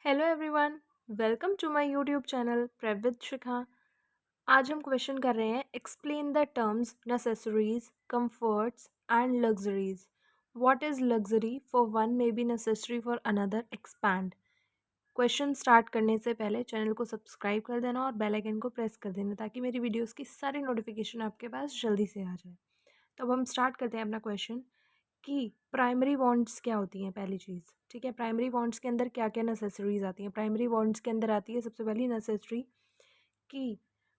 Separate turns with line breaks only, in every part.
Hello everyone, welcome to my YouTube channel prep with Shikha. आज हम question कर रहे हैं explain the terms necessaries, comforts and luxuries. What is luxury for one may be necessary for another. Expand. Question start करने से पहले channel को subscribe कर देना और बेल आइकन को प्रेस कर देना ताकि मेरी वीडियोस की सारी नोटिफिकेशन आपके पास जल्दी से आ जाए। तो अब हम स्टार्ट करते हैं अपना क्वेश्चन कि प्राइमरी वांट्स क्या होती हैं। पहली चीज़, ठीक है, प्राइमरी वांट्स के अंदर क्या क्या नेसेसरीज आती हैं। प्राइमरी वांट्स के अंदर आती है सबसे पहली नेसेसरी कि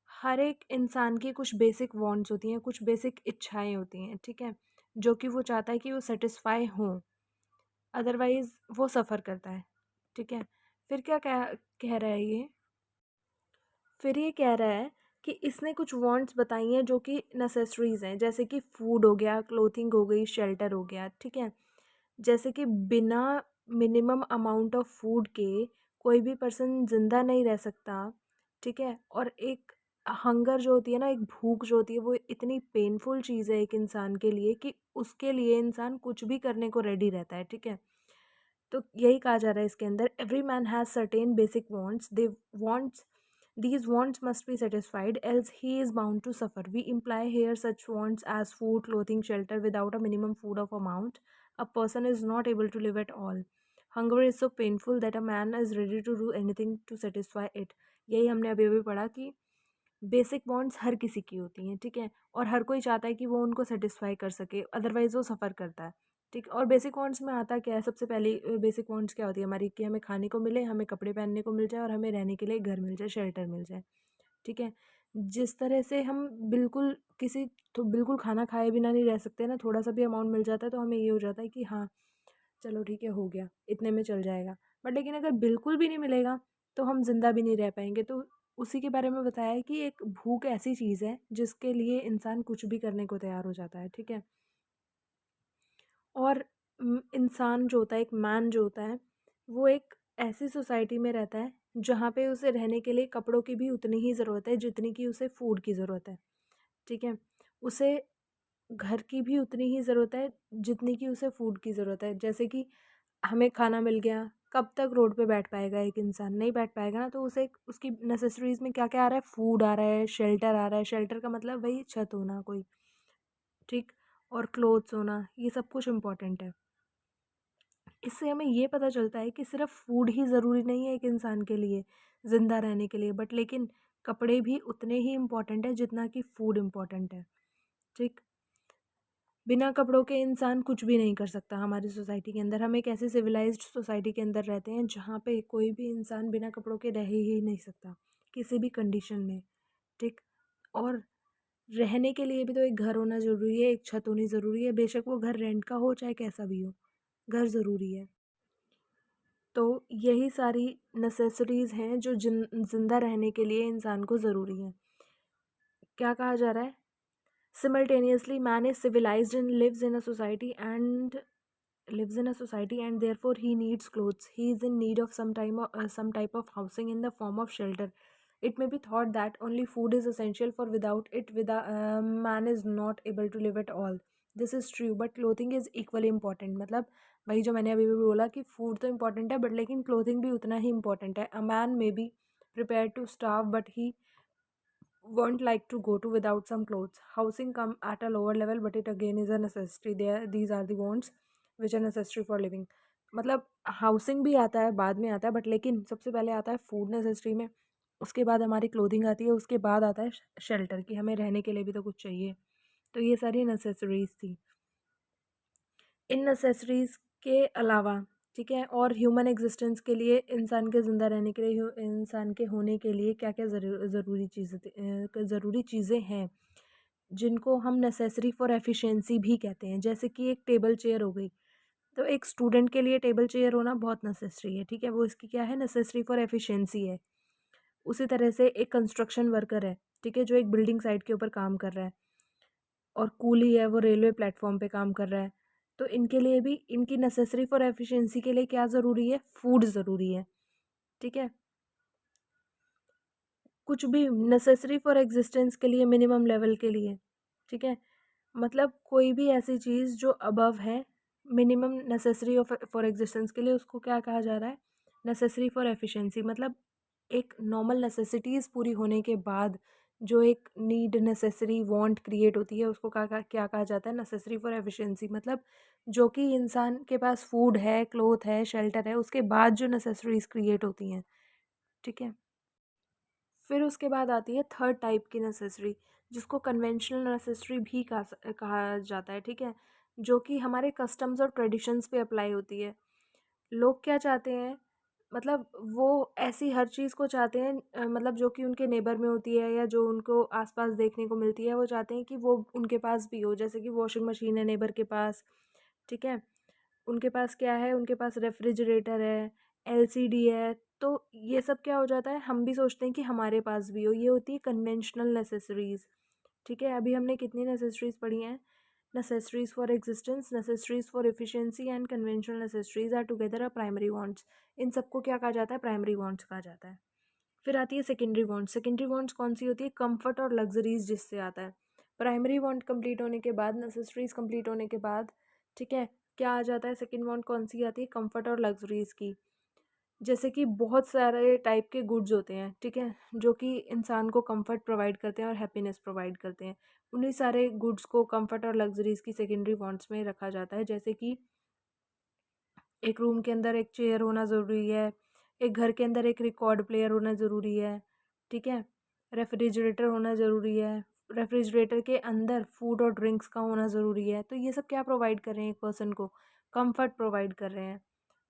हर एक इंसान की कुछ बेसिक वांट्स होती हैं, कुछ बेसिक इच्छाएं होती हैं, ठीक है, जो कि वो चाहता है कि वो सेटिस्फाई हों, अदरवाइज वो सफ़र करता है, ठीक है। फिर क्या कह रहा है ये, फिर ये कह रहा है कि इसने कुछ वांट्स बताई हैं जो कि नेसेसरीज हैं, जैसे कि फूड हो गया, क्लोथिंग हो गई, शेल्टर हो गया, ठीक है। जैसे कि बिना मिनिमम अमाउंट ऑफ फूड के कोई भी पर्सन ज़िंदा नहीं रह सकता, ठीक है। और एक हंगर जो होती है ना, एक भूख जो होती है, वो इतनी पेनफुल चीज़ है एक इंसान के लिए कि उसके लिए इंसान कुछ भी करने को रेडी रहता है, ठीक है। तो यही कहा जा रहा है इसके अंदर, every man has certain basic wants, they wants, these wants must be satisfied, else he is bound to suffer. We imply here such wants as food, clothing, shelter. Without a minimum food of amount, a person is not able to live at all. Hunger is so painful that a man is ready to do anything to satisfy it. यही हमने अभी अभी पढ़ा कि basic wants her किसी की होती हैं, ठीक है, और हर कोई चाहता है कि वो उनको सेटिस्फाई कर सके, अदरवाइज वो सफ़र करता है, ठीक। और बेसिक वांट्स में आता क्या है, सबसे पहले बेसिक वांट्स क्या होती है हमारी, कि हमें खाने को मिले, हमें कपड़े पहनने को मिल जाए और हमें रहने के लिए घर मिल जाए, शेल्टर मिल जाए, ठीक है। जिस तरह से हम बिल्कुल किसी तो बिल्कुल खाना खाए बिना नहीं रह सकते ना, थोड़ा सा भी अमाउंट मिल जाता है तो हमें ये हो जाता है कि हाँ चलो ठीक है, हो गया, इतने में चल जाएगा। बट लेकिन अगर बिल्कुल भी नहीं मिलेगा तो हम जिंदा भी नहीं रह पाएंगे। तो उसी के बारे में बताया है कि एक भूख ऐसी चीज़ है जिसके लिए इंसान कुछ भी करने को तैयार हो जाता है, ठीक है। और इंसान जो होता है, एक मैन जो होता है, वो एक ऐसी सोसाइटी में रहता है जहाँ पे उसे रहने के लिए कपड़ों की भी उतनी ही ज़रूरत है जितनी कि उसे फूड की ज़रूरत है, ठीक है। उसे घर की भी उतनी ही ज़रूरत है जितनी कि उसे फूड की ज़रूरत है। जैसे कि हमें खाना मिल गया, कब तक रोड पे बैठ पाएगा एक इंसान, नहीं बैठ पाएगा ना। तो उसे उसकी नेसेसरीज़ में क्या क्या आ रहा है, फूड आ रहा है, शेल्टर आ रहा है, शेल्टर का मतलब वही छत होना कोई, ठीक, और क्लोथ्स होना, ये सब कुछ इम्पोर्टेंट है। इससे हमें ये पता चलता है कि सिर्फ फूड ही ज़रूरी नहीं है एक इंसान के लिए ज़िंदा रहने के लिए, बट लेकिन कपड़े भी उतने ही इम्पोर्टेंट है जितना कि फूड इम्पोर्टेंट है, ठीक। बिना कपड़ों के इंसान कुछ भी नहीं कर सकता हमारी सोसाइटी के अंदर। हम एक ऐसी सिविलाइज्ड सोसाइटी के अंदर रहते हैं जहाँ पे कोई भी इंसान बिना कपड़ों के रह ही नहीं सकता किसी भी कंडीशन में, ठीक। और रहने के लिए भी तो एक घर होना ज़रूरी है, एक छत होनी ज़रूरी है, बेशक वो घर रेंट का हो चाहे कैसा भी हो, घर ज़रूरी है। तो यही सारी नेसेसरीज़ हैं जो ज़िंदा रहने के लिए इंसान को ज़रूरी हैं। क्या कहा जा रहा है, simultaneously man is civilized and lives in a society and therefore he needs clothes. He is in need of some type of housing in the form of shelter. It may be thought that only food is essential, for without it man is not able to live at all. This is true, but clothing is equally important. मतलब वही जो मैंने अभी भी बोला कि food तो important है बट लेकिन क्लोथिंग भी उतना ही इम्पोर्टेंट है। A man may be prepared to starve but he won't like to go to without some clothes. Housing come at a lower level, but it again is a necessity. There, these are the wants which are necessary for living. मतलब housing भी आता है, बाद में आता है, but लेकिन सबसे पहले आता है फूड नेसेसरी में, उसके बाद हमारी क्लोथिंग आती है, उसके बाद आता है शेल्टर, कि हमें रहने के लिए भी तो कुछ चाहिए। तो ये सारी नेसेसरीज थी। इन नेसेसरीज़ के अलावा, ठीक है, और ह्यूमन एग्जिस्टेंस के लिए, इंसान के ज़िंदा रहने के लिए, इंसान के होने के लिए क्या क्या ज़रूरी चीज़ें हैं जिनको हम नेसेसरी फॉर एफिशिएंसी भी कहते हैं। जैसे कि एक टेबल चेयर हो गई, तो एक स्टूडेंट के लिए टेबल चेयर होना बहुत नेसेसरी है, ठीक है, वो इसकी क्या है, नेसेसरी फॉर एफिशिएंसी है। उसी तरह से एक कंस्ट्रक्शन वर्कर है, ठीक है, जो एक बिल्डिंग साइट के ऊपर काम कर रहा है, और कूली है, वो रेलवे प्लेटफॉर्म पे काम कर रहा है। तो इनके लिए भी, इनकी नेसेसरी फॉर एफिशिएंसी के लिए क्या ज़रूरी है, फूड ज़रूरी है, ठीक है। कुछ भी नेसेसरी फॉर एग्जिस्टेंस के लिए, मिनिमम लेवल के लिए, ठीक है। मतलब कोई भी ऐसी चीज़ जो अबव है मिनिमम नेसेसरी फॉर एग्जिस्टेंस के लिए, उसको क्या कहा जा रहा है, नेसेसरी फॉर एफिशिएंसी मतलब एक नॉर्मल नेसेसिटीज़ पूरी होने के बाद जो एक नीड, नेसेसरी, वांट क्रिएट होती है उसको क्या कहा जाता है? Necessary for efficiency. मतलब जो कि इंसान के पास फूड है, क्लॉथ है, शेल्टर है, उसके बाद जो नेसेसरीज़ क्रिएट होती हैं, ठीक है? फिर उसके बाद आती है थर्ड टाइप की नेसेसरी, जिसको कन्वेंशनल नेसेसरी भी कहा जाता है, ठीक है? जो कि हमारे कस्टम्स और ट्रेडिशंस पे अप्लाई होती है। लोग क्या चाहते हैं, मतलब वो ऐसी हर चीज़ को चाहते हैं, मतलब जो कि उनके नेबर में होती है या जो उनको आसपास देखने को मिलती है, वो चाहते हैं कि वो उनके पास भी हो। जैसे कि वॉशिंग मशीन है नेबर के पास, ठीक है? उनके पास क्या है, उनके पास रेफ्रिजरेटर है, एलसीडी है, तो ये सब क्या हो जाता है, हम भी सोचते हैं कि हमारे पास भी हो। ये होती है कन्वेंशनल नेसेसरीज़, ठीक है? अभी हमने कितनी नेसेसरीज़ पढ़ी हैं? Necessaries for existence, necessaries for efficiency and conventional necessaries are together a primary wants. इन सबको क्या कहा जाता है? प्राइमरी वांट्स कहा जाता है। फिर आती है सेकेंडरी वांट्स। सेकेंडरी वांट्स कौन सी होती है? कंफर्ट और लग्जरीज जिससे आता है। प्राइमरी वांट कंप्लीट होने के बाद, नेसेसरीज कंप्लीट होने के बाद, ठीक है, क्या आ जाता है? सेकेंड वांट कौन सी आती है? कंफर्ट और लग्जरीज की। जैसे कि बहुत सारे टाइप के गुड्स होते हैं, ठीक है, जो कि इंसान को कंफर्ट प्रोवाइड करते हैं और हैप्पीनेस प्रोवाइड करते हैं। उन्हीं सारे गुड्स को कंफर्ट और लग्जरीज की सेकेंडरी वांट्स में रखा जाता है। जैसे कि एक रूम के अंदर एक चेयर होना ज़रूरी है, एक घर के अंदर एक रिकॉर्ड प्लेयर होना ज़रूरी है, ठीक है? रेफ्रिजरेटर होना ज़रूरी है, रेफ्रिजरेटर के अंदर फूड और ड्रिंक्स का होना ज़रूरी है। तो ये सब क्या प्रोवाइड कर रहे हैं एक पर्सन को? कंफर्ट प्रोवाइड कर रहे हैं,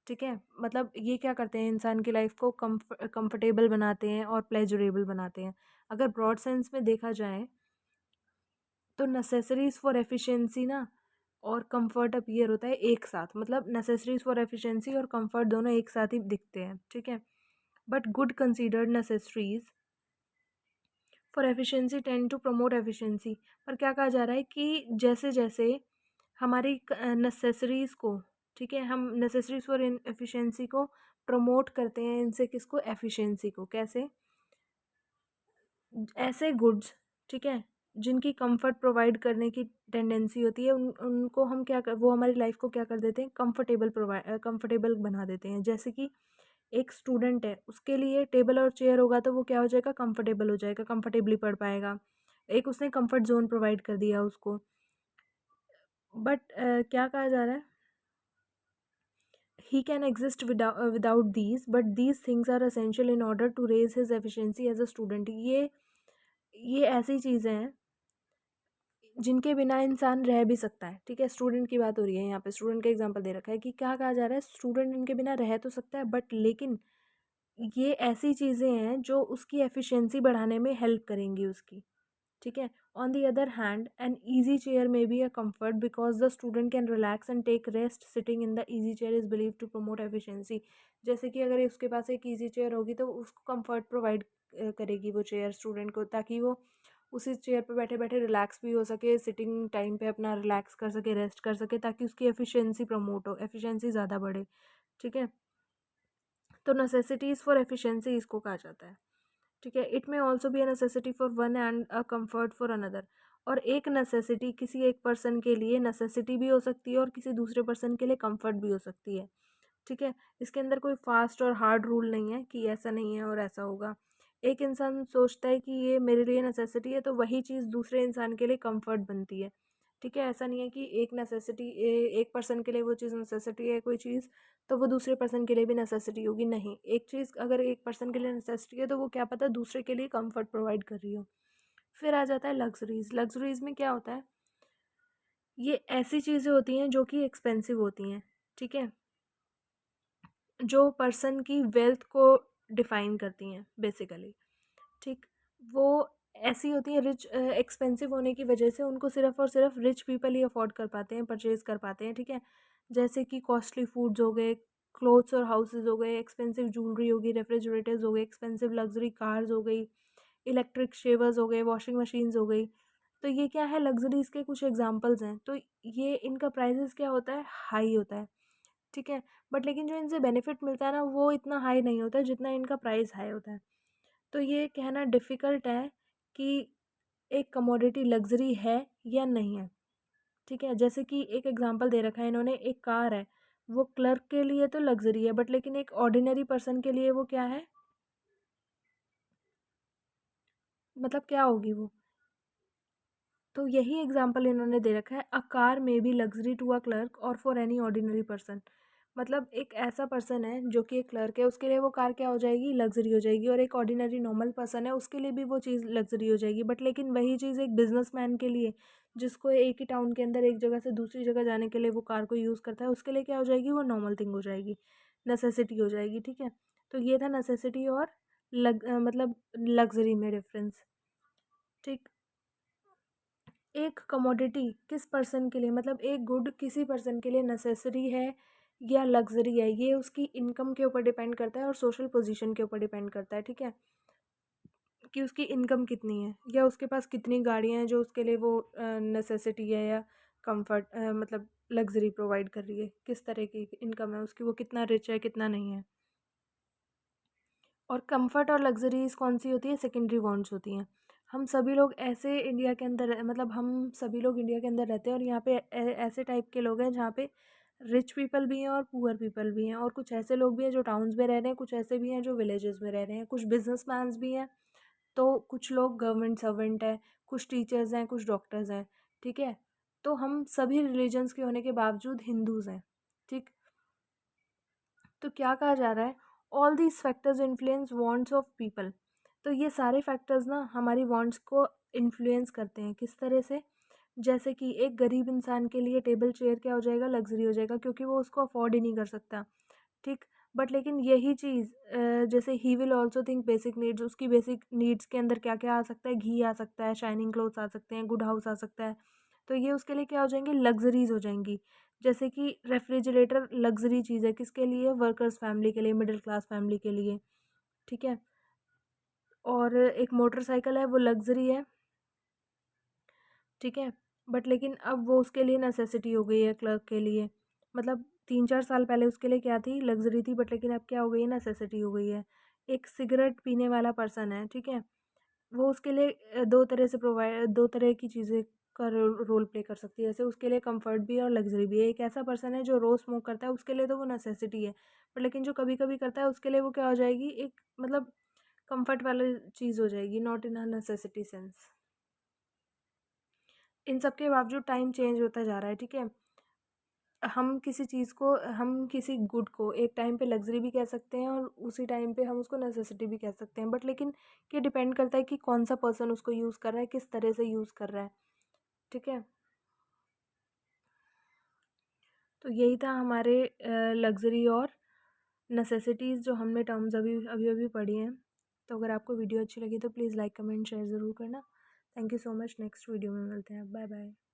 ठीक है? मतलब ये क्या करते हैं, इंसान की लाइफ को कंफर्टेबल बनाते हैं और प्लेजरेबल बनाते हैं। अगर ब्रॉड सेंस में देखा जाए तो नेसेसरीज़ फॉर एफिशिएंसी ना और कंफर्ट अपीयर होता है एक साथ, मतलब नेसेसरीज़ फॉर एफिशिएंसी और कंफर्ट दोनों एक साथ ही दिखते हैं, ठीक है? But good considered necessaries for efficiency tend to promote efficiency. पर क्या कहा जा रहा है कि जैसे जैसे हमारी नेसेसरीज़ को, ठीक है, हम नेसेसरीज़ फॉर एफिशिएंसी को प्रमोट करते हैं, इनसे किसको? एफिशिएंसी को। कैसे? ऐसे गुड्स, ठीक है, जिनकी कंफर्ट प्रोवाइड करने की टेंडेंसी होती है, उनको हम क्या कर वो हमारी लाइफ को क्या कर देते हैं? कंफर्टेबल बना देते हैं। जैसे कि एक स्टूडेंट है, उसके लिए टेबल और चेयर होगा तो वो क्या हो जाएगा? कंफर्टेबल हो जाएगा, कंफर्टेबली पढ़ पाएगा। एक उसने कंफर्ट जोन प्रोवाइड कर दिया उसको। बट क्या कहा जा रहा है? He can exist without these, but these things are essential in order to raise his efficiency as a student। ये ऐसी चीज़ें हैं जिनके बिना इंसान रह भी सकता है, ठीक है? स्टूडेंट की बात हो रही है यहाँ पे, स्टूडेंट का एग्जांपल दे रखा है कि क्या कहा जा रहा है? स्टूडेंट इनके बिना रह तो सकता है, बट लेकिन ये ऐसी चीज़ें हैं जो उसकी एफिशिएंसी बढ़ाने में हेल्प करेंगी उसकी, ठीक है? On the other hand an easy chair may be a comfort because the student can relax and take rest sitting in the easy chair is believe to promote efficiency. जैसे कि अगर उसके पास एक ईजी चेयर होगी तो उसको comfort provide करेगी वो चेयर स्टूडेंट को, ताकि वो उसी चेयर पे बैठे बैठे रिलैक्स भी हो सके, सिटिंग टाइम पे अपना रिलैक्स कर सके, रेस्ट कर सके, ताकि उसकी एफिशिएंसी प्रमोट हो, एफिशिएंसी ज़्यादा बढ़े, ठीक है? तो नेसेसिटीज़ फॉर एफिशिएंसी इसको कहा जाता है, ठीक है? इट में also be a necessity for one and a comfort for another. और एक नेसेसिटी किसी एक पर्सन के लिए नेसेसिटी भी हो सकती है और किसी दूसरे पर्सन के लिए कंफर्ट भी हो सकती है, ठीक है? इसके अंदर कोई फास्ट और हार्ड रूल नहीं है कि ऐसा नहीं है और ऐसा होगा। एक इंसान सोचता है कि ये मेरे लिए नेसेसिटी है तो वही चीज़ दूसरे इंसान के लिए कंफर्ट बनती है, ठीक है? ऐसा नहीं है कि एक नेसेसिटी एक पर्सन के लिए वो चीज़ नेसेसिटी है कोई चीज़, तो वो दूसरे पर्सन के लिए भी नेसेसिटी होगी, नहीं। एक चीज़ अगर एक पर्सन के लिए नेसेसिटी है तो वो क्या पता दूसरे के लिए कंफर्ट प्रोवाइड कर रही हो। फिर आ जाता है लग्जरीज़। लग्जरीज़ में क्या होता है? ये ऐसी चीज़ें होती हैं जो कि एक्सपेंसिव होती हैं, ठीक है? जो पर्सन की वेल्थ को डिफ़ाइन करती हैं बेसिकली, ठीक? वो ऐसी होती हैं, रिच एक्सपेंसिव होने की वजह से उनको सिर्फ़ और सिर्फ़ रिच पीपल ही अफ़ोर्ड कर पाते हैं, परचेज़ कर पाते हैं, ठीक है? जैसे कि कॉस्टली फूड्स हो गए, क्लोथ्स और हाउसेज़ हो गए, एक्सपेंसिव ज्वेलरी होगी, रेफ्रिजरेटर्स हो गए, एक्सपेंसिव लग्ज़री कार्स हो गई, इलेक्ट्रिक शेवर्स हो गए, वॉशिंग मशीन्स हो गई। तो ये क्या है? लग्ज़रीज़ के कुछ एग्ज़ाम्पल्स हैं। तो ये इनका प्राइसेज़ क्या होता है? हाई होता है, ठीक है? बट लेकिन जो इनसे बेनिफिट मिलता है ना, वो इतना हाई नहीं होता है जितना इनका प्राइस हाई होता है। तो ये कहना डिफ़िकल्ट है कि एक कमोडिटी लग्ज़री है या नहीं है, ठीक है? जैसे कि एक एग्ज़ाम्पल दे रखा है इन्होंने, एक कार है, वो क्लर्क के लिए तो लग्ज़री है, बट लेकिन एक ऑर्डिनरी पर्सन के लिए वो क्या है? मतलब क्या होगी वो? तो यही एग्जाम्पल इन्होंने दे रखा है, a car may be luxury to a clerk और फॉर एनी ऑर्डिनरी पर्सन। मतलब एक ऐसा पर्सन है जो कि एक क्लर्क है, उसके लिए वो कार क्या हो जाएगी? लग्जरी हो जाएगी। और एक ऑर्डिनरी नॉर्मल पर्सन है, उसके लिए भी वो चीज़ लग्जरी हो जाएगी। बट लेकिन वही चीज़ एक बिजनेसमैन के लिए, जिसको एक ही टाउन के अंदर एक जगह से दूसरी जगह जाने के लिए वो कार को यूज़ करता है, उसके लिए क्या हो जाएगी? वो नॉर्मल थिंग हो जाएगी, नेसेसिटी हो जाएगी। ठीक है, तो ये था नेसेसिटी और मतलब लग्जरी में डिफरेंस। ठीक। एक कमोडिटी किस पर्सन के लिए, मतलब एक गुड किसी पर्सन के लिए नेसेसरी है या लग्जरी है, ये उसकी इनकम के ऊपर डिपेंड करता है और सोशल पोजीशन के ऊपर डिपेंड करता है। ठीक है, कि उसकी इनकम कितनी है या उसके पास कितनी गाड़ियां हैं जो उसके लिए वो नेसेसिटी है या कंफर्ट मतलब लग्जरी प्रोवाइड कर रही है, किस तरह की इनकम है उसकी, वो कितना रिच है कितना नहीं है। और कंफर्ट और लग्जरीज कौन सी होती है? सेकेंडरी वांट्स होती हैं। हम सभी लोग ऐसे इंडिया के अंदर, मतलब हम सभी लोग इंडिया के अंदर रहते हैं और यहाँ पे ऐसे टाइप के लोग हैं जहाँ पे रिच पीपल भी हैं और पुअर पीपल भी हैं, और कुछ ऐसे लोग भी हैं जो टाउन्स में रह रहे हैं, कुछ ऐसे भी हैं जो विलेजेस में रह रहे हैं, कुछ बिजनेसमैन्स भी हैं, तो कुछ लोग गवर्नमेंट सर्वेंट हैं, कुछ टीचर्स हैं, कुछ डॉक्टर्स हैं। ठीक है, तो हम सभी रिलीजन्स के होने के बावजूद हिंदूज हैं। ठीक, तो क्या कहा जा रहा है? All these factors influence wants of people. तो ये सारे फैक्टर्स ना हमारी वांट्स को इन्फ्लुएंस करते हैं। किस तरह से? जैसे कि एक गरीब इंसान के लिए टेबल चेयर क्या हो जाएगा? लग्जरी हो जाएगा, क्योंकि वो उसको अफोर्ड ही नहीं कर सकता। ठीक, बट लेकिन यही चीज़ जैसे he will also think basic needs, उसकी बेसिक नीड्स के अंदर क्या क्या आ सकता है? घी आ सकता है, शाइनिंग क्लोथ्स आ सकते हैं, गुड हाउस आ सकता है। तो ये उसके लिए क्या हो जाएंगे? लग्जरीज हो जाएंगी। जैसे कि रेफ्रिजरेटर लग्जरी चीज़ है, किसके लिए? वर्कर्स फैमिली के लिए, मिडिल क्लास फैमिली के लिए। ठीक है, और एक मोटरसाइकिल है, वो लग्जरी है। ठीक है, बट लेकिन अब वो उसके लिए नेसेसिटी हो गई है क्लर्क के लिए। मतलब 3-4 साल पहले उसके लिए क्या थी? लग्जरी थी, बट लेकिन अब क्या हो गई है? नेसेसिटी हो गई है। एक सिगरेट पीने वाला पर्सन है, ठीक है, वो उसके लिए दो तरह की चीज़ें का रोल प्ले कर सकती है। जैसे उसके लिए कंफर्ट भी है और लग्जरी भी है। एक ऐसा पर्सन है जो रोज़ स्मोक करता है, उसके लिए तो वो नेसेसिटी है, बट लेकिन जो कभी कभी करता है उसके लिए वो क्या हो जाएगी? एक मतलब कंफर्ट वाली चीज़ हो जाएगी, not in a necessity sense. इन सब के बावजूद टाइम चेंज होता जा रहा है। ठीक है, हम किसी गुड को एक टाइम पे लग्जरी भी कह सकते हैं और उसी टाइम पे हम उसको नेसेसिटी भी कह सकते हैं, बट लेकिन ये डिपेंड करता है कि कौन सा पर्सन उसको यूज़ कर रहा है, किस तरह से यूज़ कर रहा है। ठीक है, तो यही था हमारे लग्जरी और नेसेसिटीज़ जो हमने टर्म्स अभी अभी अभी पढ़ी हैं। तो अगर आपको वीडियो अच्छी लगी तो प्लीज़ लाइक कमेंट शेयर ज़रूर करना। Thank you so much. Next video में मिलते हैं। Bye bye.